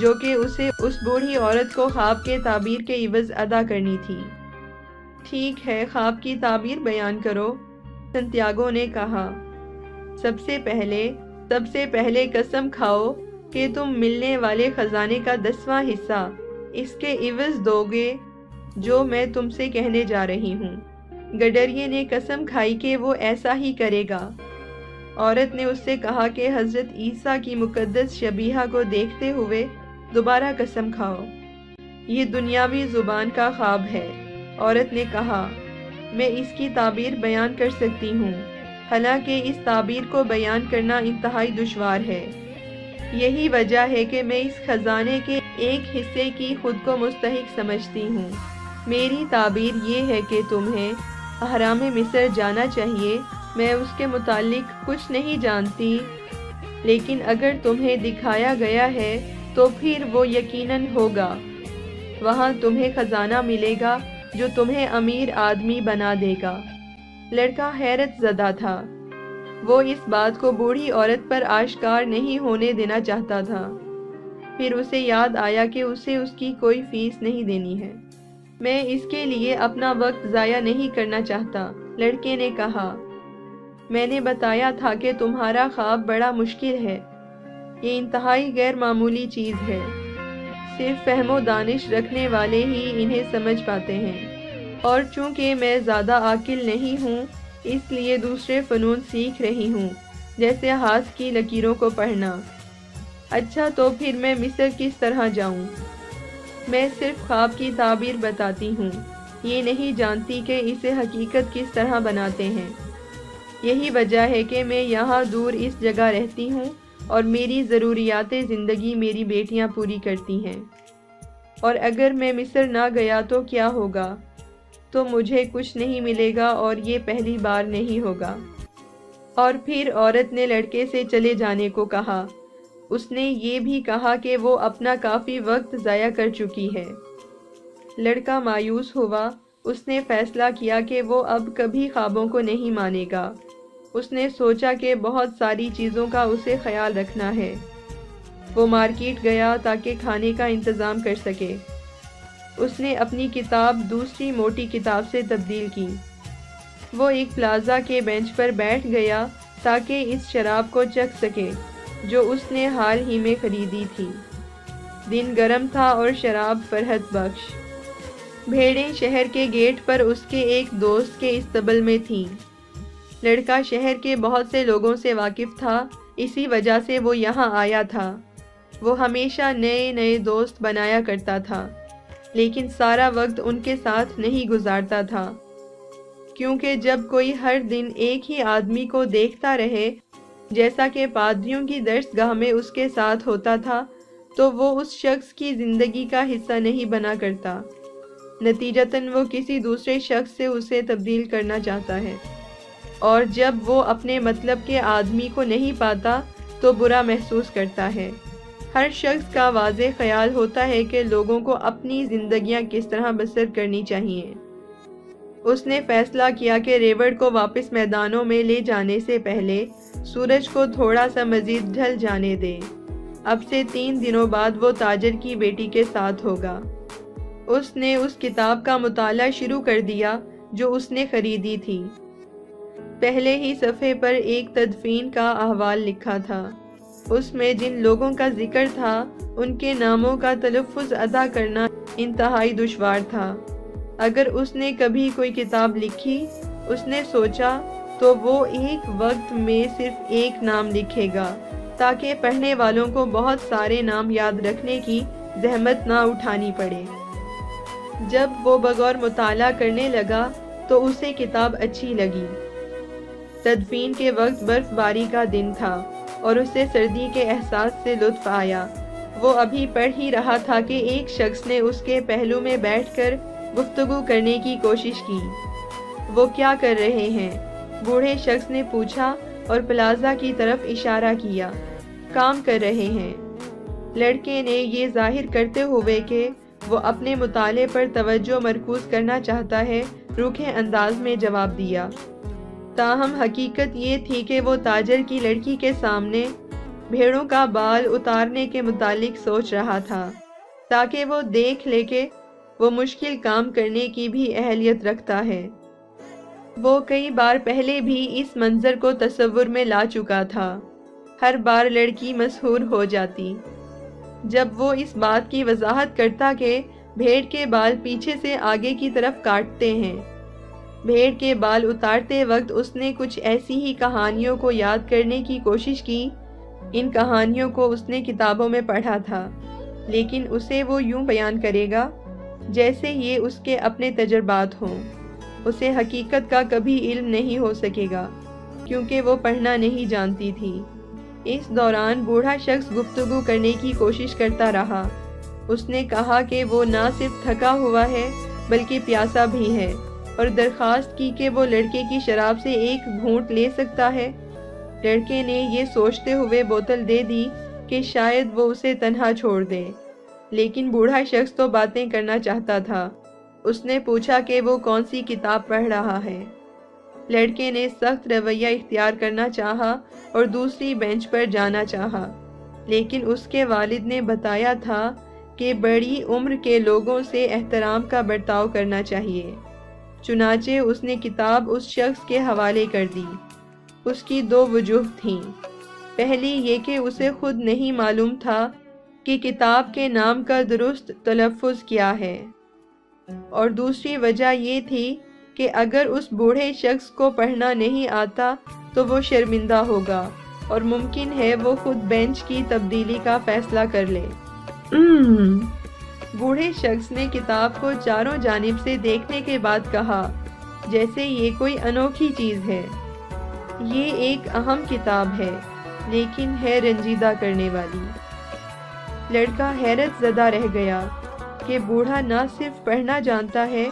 جو کہ اسے اس بوڑھی عورت کو خواب کے تعبیر کے عوض ادا کرنی تھی۔ ٹھیک ہے، خواب کی تعبیر بیان کرو، سنتیاگو نے کہا۔ سب سے پہلے قسم کھاؤ کہ تم ملنے والے خزانے کا 10واں حصہ اس کے عوض دو گے جو میں تم سے کہنے جا رہی ہوں۔ گڈریے نے قسم کھائی کہ وہ ایسا ہی کرے گا۔ عورت نے اس سے کہا کہ حضرت عیسیٰ کی مقدس شبیہہ کو دیکھتے ہوئے دوبارہ قسم کھاؤ۔ یہ دنیاوی زبان کا خواب ہے۔ عورت نے کہا، میں اس کی تعبیر بیان کر سکتی ہوں، حالانکہ اس تعبیر کو بیان کرنا انتہائی دشوار ہے۔ یہی وجہ ہے کہ میں اس خزانے کے ایک حصے کی خود کو مستحق سمجھتی ہوں۔ میری تعبیر یہ ہے کہ تمہیں اہرام مصر جانا چاہیے۔ میں اس کے متعلق کچھ نہیں جانتی، لیکن اگر تمہیں دکھایا گیا ہے تو پھر وہ یقیناً ہوگا۔ وہاں تمہیں خزانہ ملے گا جو تمہیں امیر آدمی بنا دے گا۔ لڑکا حیرت زدہ تھا۔ وہ اس بات کو بوڑھی عورت پر آشکار نہیں ہونے دینا چاہتا تھا۔ پھر اسے یاد آیا کہ اسے اس کی کوئی فیس نہیں دینی ہے۔ میں اس کے لیے اپنا وقت ضائع نہیں کرنا چاہتا، لڑکے نے کہا۔ میں نے بتایا تھا کہ تمہارا خواب بڑا مشکل ہے۔ یہ انتہائی غیر معمولی چیز ہے۔ صرف فہم و دانش رکھنے والے ہی انہیں سمجھ پاتے ہیں، اور چونکہ میں زیادہ عاقل نہیں ہوں اس لیے دوسرے فنون سیکھ رہی ہوں، جیسے ہاتھ کی لکیروں کو پڑھنا۔ اچھا، تو پھر میں مصر کس طرح جاؤں؟ میں صرف خواب کی تعبیر بتاتی ہوں، یہ نہیں جانتی کہ اسے حقیقت کس طرح بناتے ہیں۔ یہی وجہ ہے کہ میں یہاں دور اس جگہ رہتی ہوں اور میری ضروریات زندگی میری بیٹیاں پوری کرتی ہیں۔ اور اگر میں مصر نہ گیا تو کیا ہوگا؟ تو مجھے کچھ نہیں ملے گا، اور یہ پہلی بار نہیں ہوگا۔ اور پھر عورت نے لڑکے سے چلے جانے کو کہا۔ اس نے یہ بھی کہا کہ وہ اپنا کافی وقت ضائع کر چکی ہے۔ لڑکا مایوس ہوا۔ اس نے فیصلہ کیا کہ وہ اب کبھی خوابوں کو نہیں مانے گا۔ اس نے سوچا کہ بہت ساری چیزوں کا اسے خیال رکھنا ہے۔ وہ مارکیٹ گیا تاکہ کھانے کا انتظام کر سکے۔ اس نے اپنی کتاب دوسری موٹی کتاب سے تبدیل کی۔ وہ ایک پلازا کے بینچ پر بیٹھ گیا تاکہ اس شراب کو چکھ سکے جو اس نے حال ہی میں خریدی تھی۔ دن گرم تھا اور شراب فرحت بخش۔ بھیڑیں شہر کے گیٹ پر اس کے ایک دوست کے استبل میں تھیں۔ لڑکا شہر کے بہت سے لوگوں سے واقف تھا، اسی وجہ سے وہ یہاں آیا تھا۔ وہ ہمیشہ نئے نئے دوست بنایا کرتا تھا، لیکن سارا وقت ان کے ساتھ نہیں گزارتا تھا، کیونکہ جب کوئی ہر دن ایک ہی آدمی کو دیکھتا رہے، جیسا کہ پادریوں کی درس گاہ میں اس کے ساتھ ہوتا تھا، تو وہ اس شخص کی زندگی کا حصہ نہیں بنا کرتا۔ نتیجتاً وہ کسی دوسرے شخص سے اسے تبدیل کرنا چاہتا ہے، اور جب وہ اپنے مطلب کے آدمی کو نہیں پاتا تو برا محسوس کرتا ہے۔ ہر شخص کا واضح خیال ہوتا ہے کہ لوگوں کو اپنی زندگیاں کس طرح بسر کرنی چاہیے۔ اس نے فیصلہ کیا کہ ریوڑ کو واپس میدانوں میں لے جانے سے پہلے سورج کو تھوڑا سا مزید ڈھل جانے دے۔ اب سے 3 دنوں بعد وہ تاجر کی بیٹی کے ساتھ ہوگا۔ اس نے اس کتاب کا مطالعہ شروع کر دیا جو اس نے خریدی تھی۔ پہلے ہی صفحے پر ایک تدفین کا احوال لکھا تھا۔ اس میں جن لوگوں کا ذکر تھا ان کے ناموں کا تلفظ ادا کرنا انتہائی دشوار تھا۔ اگر اس نے کبھی کوئی کتاب لکھی، اس نے سوچا، تو وہ ایک وقت میں صرف ایک نام لکھے گا تاکہ پڑھنے والوں کو بہت سارے نام یاد رکھنے کی زحمت نہ اٹھانی پڑے۔ جب وہ بغور مطالعہ کرنے لگا تو اسے کتاب اچھی لگی۔ تدفین کے وقت برف باری کا دن تھا اور اسے سردی کے احساس سے لطف آیا۔ وہ ابھی پڑھ ہی رہا تھا کہ ایک شخص نے اس کے پہلو میں بیٹھ کر گفتگو کرنے کی کوشش کی۔ وہ کیا کر رہے ہیں؟ بوڑھے شخص نے پوچھا اور پلازا کی طرف اشارہ کیا۔ کام کر رہے ہیں۔ لڑکے نے یہ ظاہر کرتے ہوئے کہ وہ اپنے مطالعے پر توجہ مرکوز کرنا چاہتا ہے، روکھے انداز میں جواب دیا۔ تاہم حقیقت یہ تھی کہ وہ تاجر کی لڑکی کے سامنے بھیڑوں کا بال اتارنے کے متعلق سوچ رہا تھا تاکہ وہ دیکھ لے کہ وہ مشکل کام کرنے کی بھی اہلیت رکھتا ہے۔ وہ کئی بار پہلے بھی اس منظر کو تصور میں لا چکا تھا۔ ہر بار لڑکی مسحور ہو جاتی جب وہ اس بات کی وضاحت کرتا کہ بھیڑ کے بال پیچھے سے آگے کی طرف کاٹتے ہیں۔ بھیڑ کے بال اتارتے وقت اس نے کچھ ایسی ہی کہانیوں کو یاد کرنے کی کوشش کی۔ ان کہانیوں کو اس نے کتابوں میں پڑھا تھا، لیکن اسے وہ یوں بیان کرے گا جیسے یہ اس کے اپنے تجربات ہوں۔ اسے حقیقت کا کبھی علم نہیں ہو سکے گا کیونکہ وہ پڑھنا نہیں جانتی تھی۔ اس دوران بوڑھا شخص گفتگو کرنے کی کوشش کرتا رہا۔ اس نے کہا کہ وہ نہ صرف تھکا ہوا ہے بلکہ پیاسا بھی ہے، اور درخواست کی کہ وہ لڑکے کی شراب سے ایک گھونٹ لے سکتا ہے۔ لڑکے نے یہ سوچتے ہوئے بوتل دے دی کہ شاید وہ اسے تنہا چھوڑ دے، لیکن بوڑھا شخص تو باتیں کرنا چاہتا تھا۔ اس نے پوچھا کہ وہ کون سی کتاب پڑھ رہا ہے۔ لڑکے نے سخت رویہ اختیار کرنا چاہا اور دوسری بینچ پر جانا چاہا، لیکن اس کے والد نے بتایا تھا کہ بڑی عمر کے لوگوں سے احترام کا برتاؤ کرنا چاہیے۔ چنانچہ اس نے کتاب اس شخص کے حوالے کر دی۔ اس کی دو وجوہ تھیں۔ پہلی یہ کہ اسے خود نہیں معلوم تھا کہ کتاب کے نام کا درست تلفظ کیا ہے، اور دوسری وجہ یہ تھی کہ اگر اس بوڑھے شخص کو پڑھنا نہیں آتا تو وہ شرمندہ ہوگا اور ممکن ہے وہ خود بینچ کی تبدیلی کا فیصلہ کر لے۔ بوڑھے شخص نے کتاب کو چاروں جانب سے دیکھنے کے بعد کہا جیسے یہ کوئی انوکھی چیز ہے۔ یہ ایک اہم کتاب ہے، لیکن ہے رنجیدہ کرنے والی۔ لڑکا حیرت زدہ رہ گیا کہ بوڑھا نہ صرف پڑھنا جانتا ہے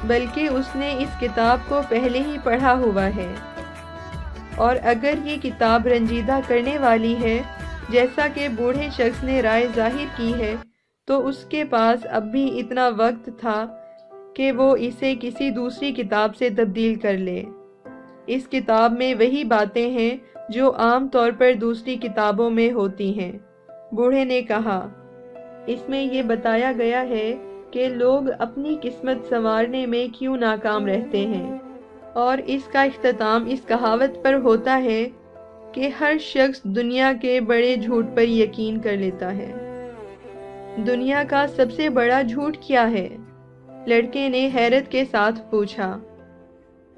بلکہ اس نے اس کتاب کو پہلے ہی پڑھا ہوا ہے، اور اگر یہ کتاب رنجیدہ کرنے والی ہے جیسا کہ بوڑھے شخص نے رائے ظاہر کی ہے تو اس کے پاس اب بھی اتنا وقت تھا کہ وہ اسے کسی دوسری کتاب سے تبدیل کر لے۔ اس کتاب میں وہی باتیں ہیں جو عام طور پر دوسری کتابوں میں ہوتی ہیں، بوڑھے نے کہا۔ اس میں یہ بتایا گیا ہے کہ لوگ اپنی قسمت سنوارنے میں کیوں ناکام رہتے ہیں، اور اس کا اختتام اس کہاوت پر ہوتا ہے کہ ہر شخص دنیا کے بڑے جھوٹ پر یقین کر لیتا ہے۔ دنیا کا سب سے بڑا جھوٹ کیا ہے؟ لڑکے نے حیرت کے ساتھ پوچھا۔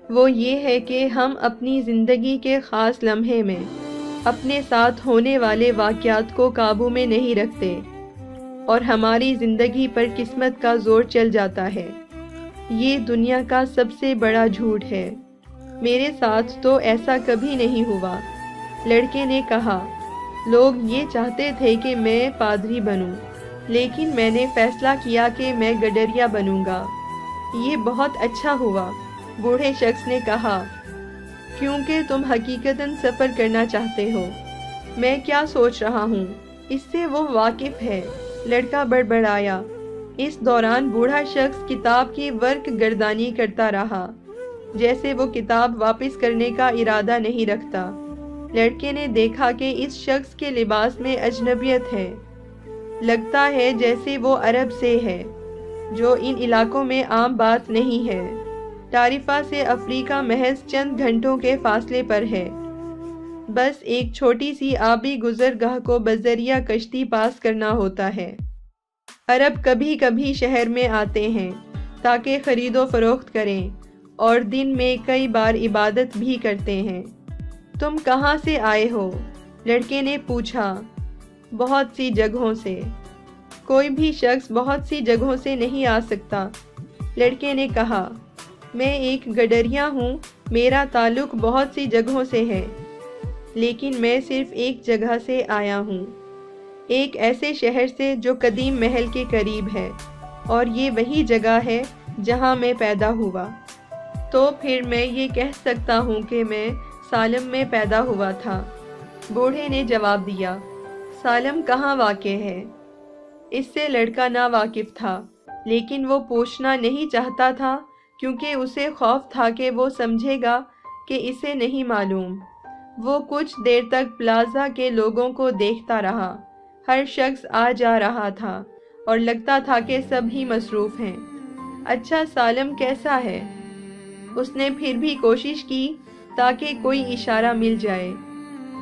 وہ یہ ہے کہ ہم اپنی زندگی کے خاص لمحے میں اپنے ساتھ ہونے والے واقعات کو قابو میں نہیں رکھتے، اور ہماری زندگی پر قسمت کا زور چل جاتا ہے۔ یہ دنیا کا سب سے بڑا جھوٹ ہے۔ میرے ساتھ تو ایسا کبھی نہیں ہوا، لڑکے نے کہا۔ لوگ یہ چاہتے تھے کہ میں پادری بنوں، لیکن میں نے فیصلہ کیا کہ میں گڈریا بنوں گا۔ یہ بہت اچھا ہوا، بوڑھے شخص نے کہا، کیونکہ تم حقیقتاً سفر کرنا چاہتے ہو۔ میں کیا سوچ رہا ہوں اس سے وہ واقف ہے، لڑکا بڑبڑایا۔ اس دوران بوڑھا شخص کتاب کی ورق گردانی کرتا رہا جیسے وہ کتاب واپس کرنے کا ارادہ نہیں رکھتا۔ لڑکے نے دیکھا کہ اس شخص کے لباس میں اجنبیت ہے، لگتا ہے جیسے وہ عرب سے ہے، جو ان علاقوں میں عام بات نہیں ہے۔ ٹاریفا سے افریقہ محض چند گھنٹوں کے فاصلے پر ہے، بس ایک چھوٹی سی آبی گزرگاہ کو بذریعہ کشتی پاس کرنا ہوتا ہے۔ عرب کبھی کبھی شہر میں آتے ہیں تاکہ خرید و فروخت کریں، اور دن میں کئی بار عبادت بھی کرتے ہیں۔ تم کہاں سے آئے ہو؟ لڑکے نے پوچھا۔ بہت سی جگہوں سے۔ کوئی بھی شخص بہت سی جگہوں سے نہیں آ سکتا، لڑکے نے کہا۔ میں ایک گڈریا ہوں، میرا تعلق بہت سی جگہوں سے ہے، لیکن میں صرف ایک جگہ سے آیا ہوں، ایک ایسے شہر سے جو قدیم محل کے قریب ہے، اور یہ وہی جگہ ہے جہاں میں پیدا ہوا۔ تو پھر میں یہ کہہ سکتا ہوں کہ میں سالم میں پیدا ہوا تھا، بوڑھے نے جواب دیا۔ سالم کہاں واقع ہے؟ اس سے لڑکا نا واقف تھا، لیکن وہ پوچھنا نہیں چاہتا تھا کیونکہ اسے خوف تھا کہ وہ سمجھے گا کہ اسے نہیں معلوم۔ وہ کچھ دیر تک پلازا کے لوگوں کو دیکھتا رہا۔ ہر شخص آ جا رہا تھا اور لگتا تھا کہ سب ہی مصروف ہیں۔ اچھا، سالم کیسا ہے؟ اس نے پھر بھی کوشش کی تاکہ کوئی اشارہ مل جائے۔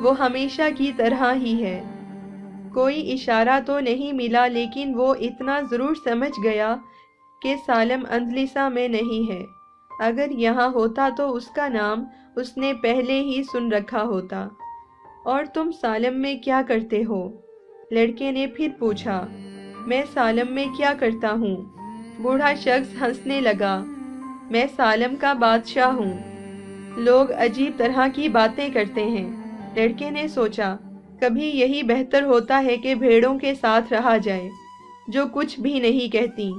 وہ ہمیشہ کی طرح ہی ہے۔ کوئی اشارہ تو نہیں ملا، لیکن وہ اتنا ضرور سمجھ گیا کہ سالم اندلسا میں نہیں ہے۔ اگر یہاں ہوتا تو اس کا نام اس نے پہلے ہی سن رکھا ہوتا۔ اور تم سالم میں کیا کرتے ہو؟ لڑکے نے پھر پوچھا۔ میں سالم میں کیا کرتا ہوں؟ بوڑھا شخص ہنسنے لگا۔ میں سالم کا بادشاہ ہوں۔ لوگ عجیب طرح کی باتیں کرتے ہیں۔ لڑکے نے سوچا، کبھی یہی بہتر ہوتا ہے کہ بھیڑوں کے ساتھ رہا جائے جو کچھ بھی نہیں کہتی۔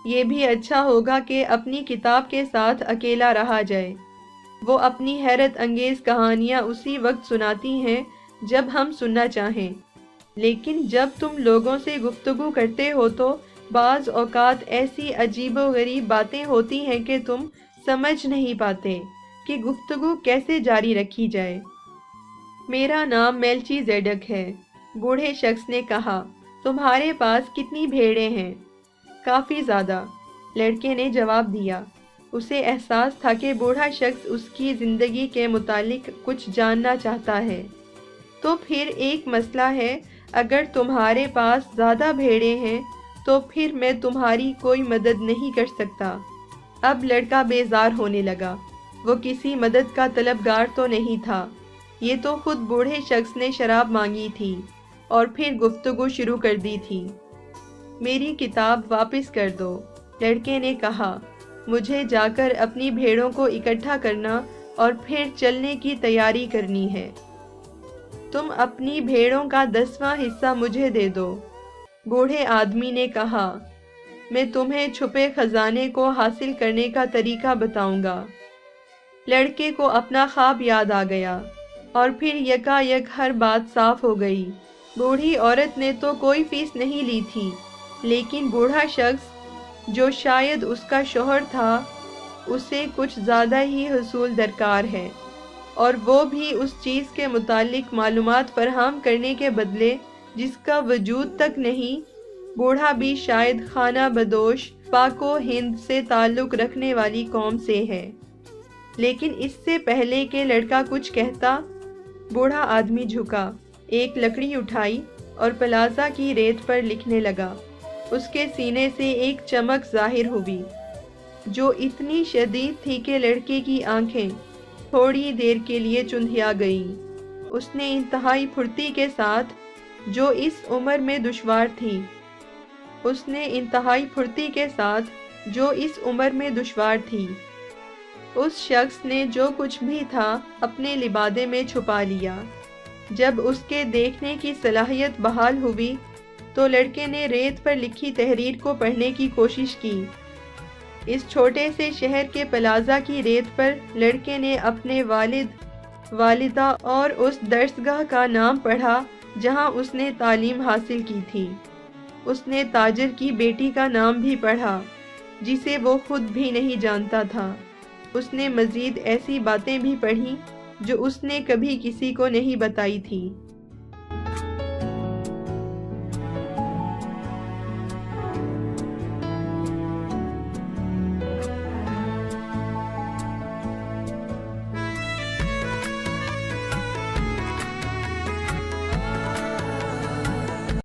یہ بھی اچھا ہوگا کہ اپنی کتاب کے ساتھ اکیلا رہا جائے۔ وہ اپنی حیرت انگیز کہانیاں اسی وقت سناتی ہیں جب ہم سننا چاہیں، لیکن جب تم لوگوں سے گفتگو کرتے ہو تو بعض اوقات ایسی عجیب و غریب باتیں ہوتی ہیں کہ تم سمجھ نہیں پاتے کہ گفتگو کیسے جاری رکھی جائے۔ میرا نام میلچی زیڈک ہے، بوڑھے شخص نے کہا۔ تمہارے پاس کتنی بھیڑیں ہیں؟ کافی زیادہ، لڑکے نے جواب دیا۔ اسے احساس تھا کہ بوڑھا شخص اس کی زندگی کے متعلق کچھ جاننا چاہتا ہے۔ تو پھر ایک مسئلہ ہے، اگر تمہارے پاس زیادہ بھیڑیں ہیں تو پھر میں تمہاری کوئی مدد نہیں کر سکتا۔ اب لڑکا بیزار ہونے لگا۔ وہ کسی مدد کا طلبگار تو نہیں تھا، یہ تو خود بوڑھے شخص نے شراب مانگی تھی اور پھر گفتگو شروع کر دی تھی۔ میری کتاب واپس کر دو، لڑکے نے کہا۔ مجھے جا کر اپنی بھیڑوں کو اکٹھا کرنا اور پھر چلنے کی تیاری کرنی ہے۔ تم اپنی بھیڑوں کا 10واں حصہ مجھے دے دو، بوڑھے آدمی نے کہا۔ میں تمہیں چھپے خزانے کو حاصل کرنے کا طریقہ بتاؤں گا۔ لڑکے کو اپنا خواب یاد آ گیا اور پھر یکا یک ہر بات صاف ہو گئی۔ بوڑھی عورت نے تو کوئی فیس نہیں لی تھی، لیکن بوڑھا شخص جو شاید اس کا شوہر تھا، اسے کچھ زیادہ ہی حصول درکار ہے، اور وہ بھی اس چیز کے متعلق معلومات فراہم کرنے کے بدلے جس کا وجود تک نہیں۔ بوڑھا بھی شاید خانہ بدوش پاک و ہند سے تعلق رکھنے والی قوم سے ہے، لیکن اس سے پہلے کہ لڑکا کچھ کہتا، بوڑھا آدمی جھکا، ایک لکڑی اٹھائی اور پلازا کی ریت پر لکھنے لگا۔ اس کے سینے سے ایک چمک ظاہر ہوئی جو اتنی شدید تھی کہ لڑکے کی آنکھیں تھوڑی دیر کے لیے چندھیا گئیں۔ اس نے انتہائی پھرتی کے ساتھ، جو اس عمر میں دشوار تھی، اس شخص نے جو کچھ بھی تھا اپنے لبادے میں چھپا لیا۔ جب اس کے دیکھنے کی صلاحیت بحال ہوئی تو لڑکے نے ریت پر لکھی تحریر کو پڑھنے کی کوشش کی۔ اس چھوٹے سے شہر کے پلازا کی ریت پر لڑکے نے اپنے والد، والدہ اور اس درسگاہ کا نام پڑھا جہاں اس نے تعلیم حاصل کی تھی۔ اس نے تاجر کی بیٹی کا نام بھی پڑھا جسے وہ خود بھی نہیں جانتا تھا۔ اس نے مزید ایسی باتیں بھی پڑھیں جو اس نے کبھی کسی کو نہیں بتائی تھی۔